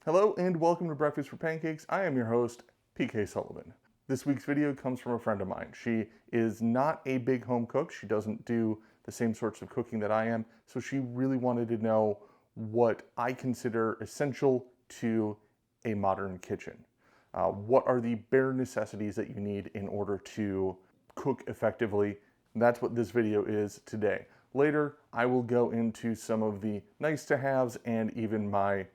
Hello and welcome to Breakfast for Pancakes. I am your host, PK Sullivan. This week's video comes from a friend of mine. She is not a big home cook. She doesn't do the same sorts of cooking that I am, so she really wanted to know what I consider essential to a modern kitchen. What are the bare necessities that you need in order to cook effectively? That's what this video is today. Later, I will go into some of the nice to haves and even my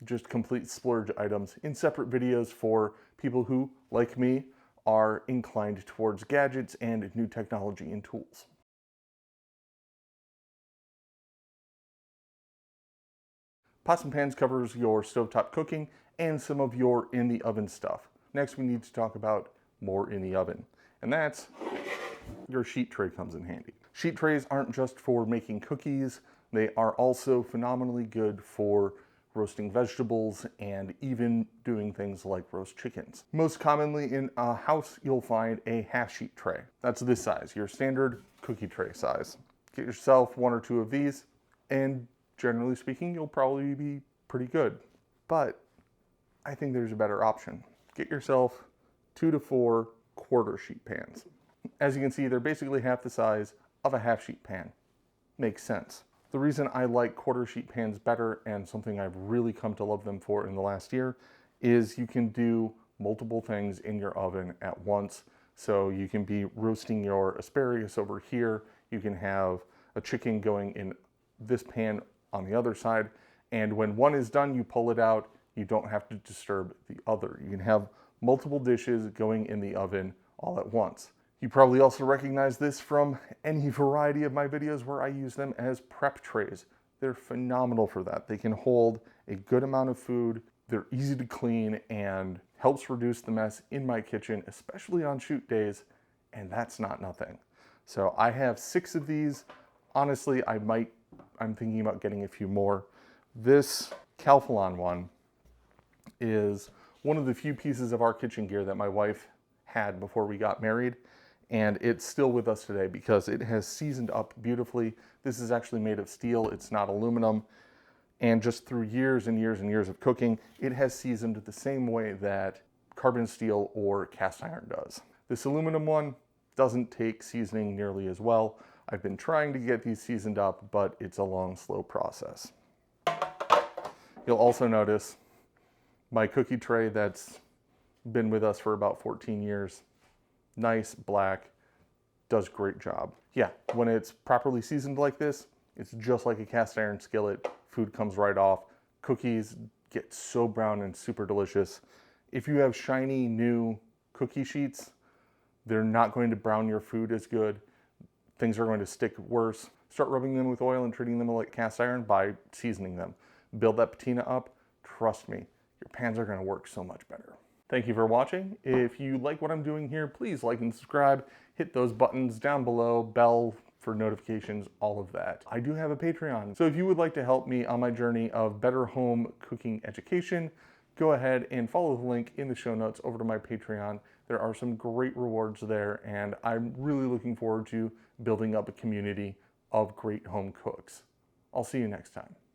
just complete splurge items in separate videos for people who, like me, are inclined towards gadgets and new technology and tools. Pots and pans covers your stovetop cooking and some of your in the oven stuff. Next, we need to talk about more in the oven, and that's your sheet tray comes in handy. Sheet trays aren't just for making cookies, they are also phenomenally good for roasting vegetables and even doing things like roast chickens. Most commonly in a house, you'll find a half sheet tray. That's this size, your standard cookie tray size. Get yourself one or two of these, and generally speaking, you'll probably be pretty good. But I think there's a better option. Get yourself 2 to 4 quarter sheet pans. As you can see, they're basically half the size of a half sheet pan. Makes sense. The reason I like quarter sheet pans better, and something I've really come to love them for in the last year, is you can do multiple things in your oven at once. So you can be roasting your asparagus over here, you can have a chicken going in this pan on the other side, and when one is done, you pull it out, you don't have to disturb the other. You can have multiple dishes going in the oven all at once. You probably also recognize this from any variety of my videos where I use them as prep trays. They're phenomenal for that. They can hold a good amount of food, they're easy to clean, and helps reduce the mess in my kitchen, especially on shoot days, and that's not nothing. So I have 6 of these. Honestly, I'm thinking about getting a few more. This Calphalon one is one of the few pieces of our kitchen gear that my wife had before we got married, and it's still with us today because it has seasoned up beautifully. This is actually made of steel, it's not aluminum, and just through years and years and years of cooking, it has seasoned the same way that carbon steel or cast iron does. This aluminum one doesn't take seasoning nearly as well. I've been trying to get these seasoned up, but it's a long, slow process. You'll also notice my cookie tray that's been with us for about 14 years. Nice, black, does great job. Yeah, when it's properly seasoned like this, it's just like a cast iron skillet. Food comes right off. Cookies get so brown and super delicious. If you have shiny, new cookie sheets, they're not going to brown your food as good. Things are going to stick worse. Start rubbing them with oil and treating them like cast iron by seasoning them. Build that patina up. Trust me, your pans are going to work so much better. Thank you for watching. If you like what I'm doing here, please like and subscribe. Hit those buttons down below, bell for notifications, all of that. I do have a Patreon, so if you would like to help me on my journey of better home cooking education, go ahead and follow the link in the show notes over to my Patreon. There are some great rewards there, and I'm really looking forward to building up a community of great home cooks. I'll see you next time.